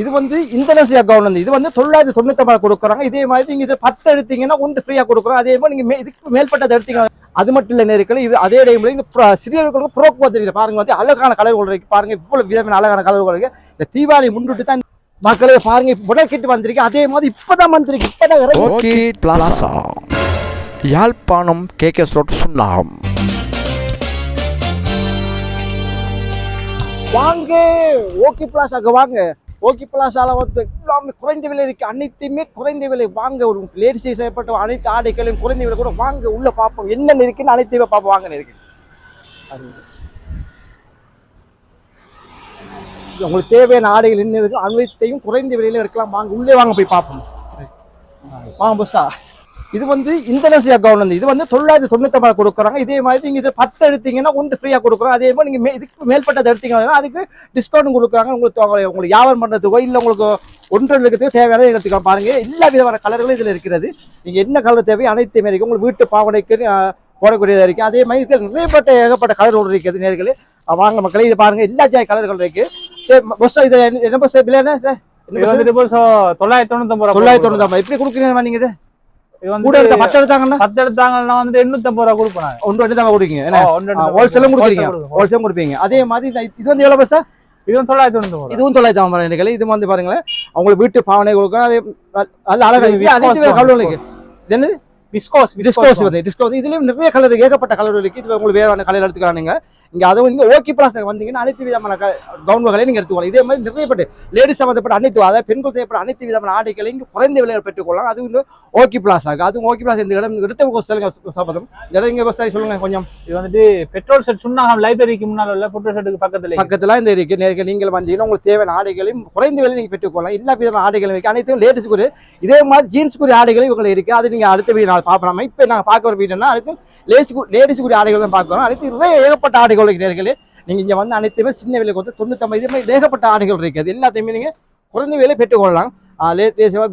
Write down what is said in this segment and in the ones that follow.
இது வந்து Indonesia government இது வந்து 999 கொடுக்குறாங்க. இதே மாதிரி நீங்க இது 10 எடுத்தீங்கன்னா ஒன்று ஃப்ரீயா கொடுக்குறோம். அதே மாதிரி நீங்க இதுக்கு மேற்பட்டதை எடுத்தீங்க. அது மட்டும் இல்லை நேர்களை இது அதே டைம்ல இந்த சிறியவர்களுக்கு ப்ரோக் பார்த்துருக்கு பாருங்க, வந்து அழகான கலர்கள் இருக்கு பாருங்க, இவ்வளவு விதமான அழகான கலர்கள் இருக்கு. இந்த தீபாவளி முன்னிட்டு தான் மக்களே பாருங்க உடல் கிட்டு வந்திருக்கு. அதே மாதிரி இப்பதான் வந்திருக்கு, இப்பதான் orchid plaza Yazhpanam KKS road Chunnakam. வாங்க ஓகே பிளாஸாக்கு வாங்க. ஓகே பிளாஸால வந்து எல்லாமே குறைந்த விலை இருக்கு, அனைத்துமே குறைந்த விலை. வாங்க ஒரு லேடிஸ் செய்யப்பட்ட அனைத்து ஆடைகளையும் குறைந்த விலை கூட வாங்க, உள்ள பார்ப்போம் என்னென்ன இருக்குன்னு அனைத்தையுமே பார்ப்போம். வாங்க இருக்கு உங்களுக்கு தேவையான ஆடைகள் என்ன இருக்கு அனைத்தையும் குறைந்த விலையில இருக்கலாம். வாங்க உள்ளே வாங்க போய் பார்ப்போம். வாங்க புஷா. இது வந்து இந்தோனேசியா கவர்மெண்ட் இது வந்து 999 கொடுக்குறாங்க. இதே மாதிரி நீங்க இது 10 எடுத்தீங்கன்னா ஒன்று ஃப்ரீயா கொடுக்குறோம். அதே மாதிரி நீங்க இதுக்கு மேற்பட்டதை எடுத்தீங்கன்னா அதுக்கு டிஸ்கவுண்ட் கொடுக்குறாங்க. உங்களுக்கு வியாபாரம் பண்றதுக்கோ இல்லை உங்களுக்கு ஒன்று எடுக்கிறதுக்கு தேவையான எடுத்துக்கலாம். பாருங்க எல்லா விதமான கலர்களும் இதுல இருக்கிறது. நீங்க என்ன கலர் தேவை அனைத்துமே இருக்கு. உங்களுக்கு வீட்டு பாவனைக்கு போடக்கூடியதா இருக்கு. அதே மாதிரி இது நிறையப்பட்ட ஏகப்பட்ட கலர் இருக்குது நேர்களே. வாங்க மக்களே, இது பாருங்க எல்லா ஜாய் கலர்கள் இருக்கு. இது என்ன பஸ் பிள்ளை என்ன 999 எப்படி கொடுக்குறீங்க நீங்க? இது கூட எடுத்த 10 எடுத்தாங்கன்னா 10 எடுத்தாங்கன்னா வந்து 850 ரூபா கொடுப்பேன். ஒன்று எடுத்து தான் கொடுப்பீங்க, ஹோல்சேலும் கொடுக்குறீங்க, ஹோல்சேலும் கொடுப்பீங்க. அதே மாதிரி இது வந்து எவ்வளவு பைசா? இதுவும் 999. இதுவும் 999. இது வந்து பாருங்களேன் அவங்களுக்கு வீட்டு பாவனை கொடுக்கும். அதே நல்ல அழகாக இது என்னது டிஸ்கோஸ் இதுலயும் நிறைய கலர் ஏகப்பட்ட கலர் இருக்கு. இது உங்களுக்கு வேற கலர் எடுத்துக்கானுங்க. இங்க அதுவும் இங்க ஓகே பிளாஸ் வந்தீங்கன்னா அனைத்து விதமான கவுன்களை நீங்க எடுத்துக்கலாம். இதே மாதிரி நிறையப்பட்ட லேடிஸ் சம்பந்தப்பட்ட அனைத்து அதாவது பெண்கள் தேவைப்பட்ட அனைத்து விதமான ஆடைகளை இங்க குறைந்த விலையில் பெற்றுக்கொள்ளலாம். அது வந்து ஓகே பிளாஸ் ஆகும். அதுவும் ஓகே பிளாஸ் இந்த இடம் எடுத்த சம்பந்தம் இடம் இங்க பஸ் சொல்லுங்க கொஞ்சம். இது வந்துட்டு பெட்ரோல் செட் சுண்ணாகம் லைப்ரரிக்கு முன்னால உள்ள பெட்ரோல் செட்டுக்கு பக்கத்துல இந்த இருக்கு. நீங்கள் வந்தீங்கன்னா உங்களுக்கு தேவையான ஆடைகளையும் குறைந்த விலையில் நீங்க பெற்றுக்கொள்ளலாம். எல்லா விதமான ஆடைகளும் இருக்கு. அனைத்தும் லேடிஸ்க்கு இதே மாதிரி ஜீன்ஸ்க்குரிய ஆடைகளும் இவங்க இருக்கு. அது நீங்க அடுத்த வீடு நான் பார்க்கலாம். இப்ப நாங்க பார்க்க ஒரு வீடுன்னா அடுத்து லேடிஸுக்குரிய ஆடைகள் தான் பார்க்கணும். அடுத்து நிறைய ஏகப்பட்ட ஆடைகள் இருக்கிறீர்களே. நீங்க இங்க வந்து அனைத்துமே சின்ன விலை கொடுத்து 99 இது மாதிரி ஏகப்பட்ட ஆடைகள் இருக்குது. எல்லாத்தையுமே நீங்க குறைந்த விலை பெற்றுக்கொள்ளலாம்.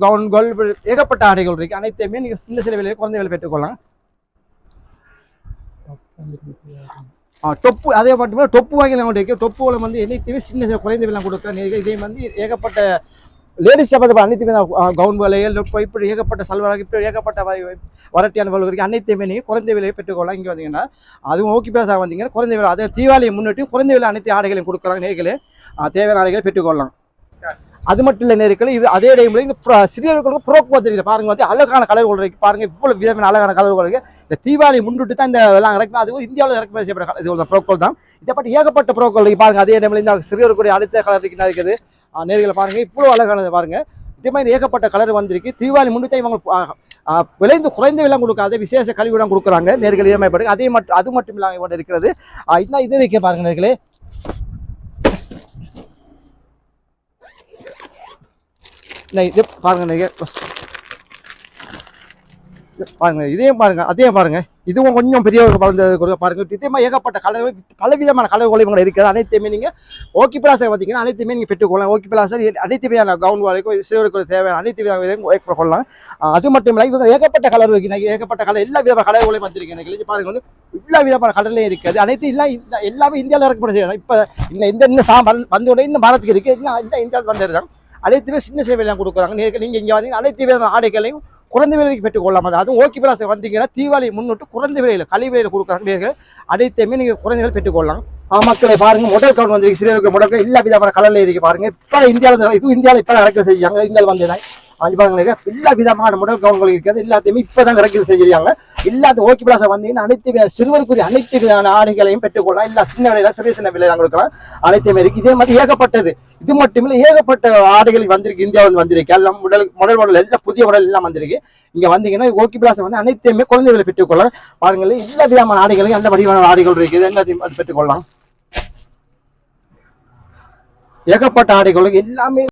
கவுன்கள் ஏகப்பட்ட ஆடைகள் இருக்கு. அனைத்தையுமே நீங்க சின்ன சின்ன விலையை குறைந்த விலை பெற்றுக்கொள்ளலாம். டொப்பு அதே மட்டுமே டொப்பு வாங்கி இருக்கு. டொப்புகளை வந்து அனைத்தையுமே சின்ன சின்ன குறைந்த விலை கொடுக்க. இதே வந்து ஏகப்பட்ட லேடிஸ் சம்பந்தப்பட்ட அனைத்துமே கவுன் வலைகள் இப்படி ஏகப்பட்ட சல்வார் இப்படி ஏகப்பட்ட வரட்டியான வலை இருக்கு. அனைத்தையுமே நீங்கள் குறைந்த விலையை பெற்றுக்கொள்ளலாம். இங்கே வந்தீங்கன்னா அதுவும் ஓகே பிளாஸாக வந்தீங்கன்னா குறைந்த விலை அதே தீபாவளியை முன்னிட்டு குறைந்த விலை அனைத்து ஆடைகளையும் கொடுக்குறாங்க. நேர்களே தேவையான ஆடைகளை பெற்றுக்கொள்ளலாம். அது மட்டும் இல்லை நேர்களே இது அதே டைம்ல இந்த சிறியவர்களுக்கு ப்ரோக் பார்த்துருக்கு பாருங்க, வந்து அழகான கலர்கள் இருக்கு பாருங்க, இவ்வளவு விதமான அழகான கலர்கள் இருக்கு. இந்த தீபாவளி முன்னிட்டு தான் இந்த எல்லாம் இறக்கும். அது இந்தியாவில் இறக்குமதி செய்யப்பட்ட இது ப்ரோக்கள் தான். இதை பற்றி ஏகப்பட்ட ப்ரோக்கள் இருக்கு பாருங்க. அதே டைம்ல இந்த சிறியவர்களுடைய அடுத்த கலர் இருக்குது நேர்களை பாருங்க, இவ்வளவு அழகானது பாருங்க. இதே மாதிரி ஏகப்பட்ட கலர் வந்திருக்கு. தீபாவளி முன்னிட்டு இவங்க விளைந்து குறைந்த விலை கொடுக்காத விசேஷ கல்விடம் கொடுக்குறாங்க நேர்கள். இதே மாதிரி அது மட்டும் இல்லாமல் இவங்க இருக்கிறது. இதுதான் இது வைக்க பாருங்க நேர்களே. இது பாருங்க நேர்கள் பாருங்க, இதையும் பாருங்க அதே பாருங்க. இதுவும் கொஞ்சம் பெரிய பாருங்க. இதே மாதிரி ஏகப்பட்ட கலர் பலவிதமான கலர்கள் இவங்க இருக்குது. அனைத்தையுமே நீங்க ஓகே பிளாஸை பார்த்தீங்கன்னா அனைத்துமே நீங்க பெற்றுக்கொள்ளலாம். ஓகே பிளாஸை அனைத்து விதமான கவுன் வரைக்கும் சிறுவர்களுக்கு தேவையான அனைத்து விதமாக கொள்ளலாம். அது மட்டும் இல்லை இவங்க ஏகப்பட்ட கலர் இருக்கு. ஏகப்பட்ட கலர் எல்லா விதமான கலர்களையும் வந்திருக்கேன் பாருங்க. வந்து எல்லா விதமான கலர்லையும் இருக்குது. அனைத்து எல்லாமே இந்தியாவில் இறக்குமதி செய்யலாம். இப்போ இந்த வந்தோடனே இந்த பாரத்துக்கு இருக்கு இந்தியாவில் வந்துடுறாங்க. அனைத்துமே சின்ன சேவையெல்லாம் கொடுக்குறாங்க. நீங்க இங்கே வந்து அனைத்து விதமான ஆடைகளையும் குறைந்த விலைக்கு பெற்றுக்கொள்ளலாம். அதுவும் ஓகே பிளாஸ் வந்தீங்கன்னா தீபாவளி முன்னிட்டு குறைந்த விலையில் கல்வி விலையில் கொடுக்குறாங்க. அனைத்தையுமே நீங்க குறைந்த விலை பெற்றுக்கொள்ளலாம். மக்களை பாருங்க முதல் கவுன் வந்து சிறியவர்கள் முதல் எல்லா விதமான கலர்ல இருக்கு பாருங்க. இப்ப இந்தியாவில் இது இந்தியாவில் இப்ப இறக்க செஞ்சாங்க. இந்தியாவில் வந்தேன் பாருங்க எல்லா விதமான முதல் கவுன்கள் இருக்கிறது. எல்லாத்தையுமே இப்பதான் இறக்கல் செஞ்சிருக்காங்க. எல்லாத்தையும் ஓகே பிளாஸை வந்தீங்கன்னா அனைத்து சிறுவருக்குரிய அனைத்து விதமான ஆடைகளையும் பெற்றுக்கொள்ளலாம். எல்லா சின்ன விலையில சின்ன விலையில கொடுக்கலாம். அனைத்தையுமே இருக்கு. இதே மாதிரி ஏகப்பட்டது இது மட்டும் இல்லை ஏகப்பட்ட ஆடைகள் வந்திருக்கு. இந்தியாவில் வந்திருக்கு. எல்லாம் மாடல் எல்லாம் புதிய மாடல் எல்லாம் வந்திருக்கு. இங்க வந்தீங்கன்னா ஓகே பிளாஸ் வந்து அனைத்தையுமே குறைந்த விலை பெற்றுக்கொள்ளலாம். பாருங்களேன் எல்லா விதமான ஆடைகளையும் அந்த வடிவான ஆடைகள் இருக்குது. எல்லாத்தையும் பெற்றுக்கொள்ளலாம். ஏகப்பட்ட ஆடைகளும் எல்லாமே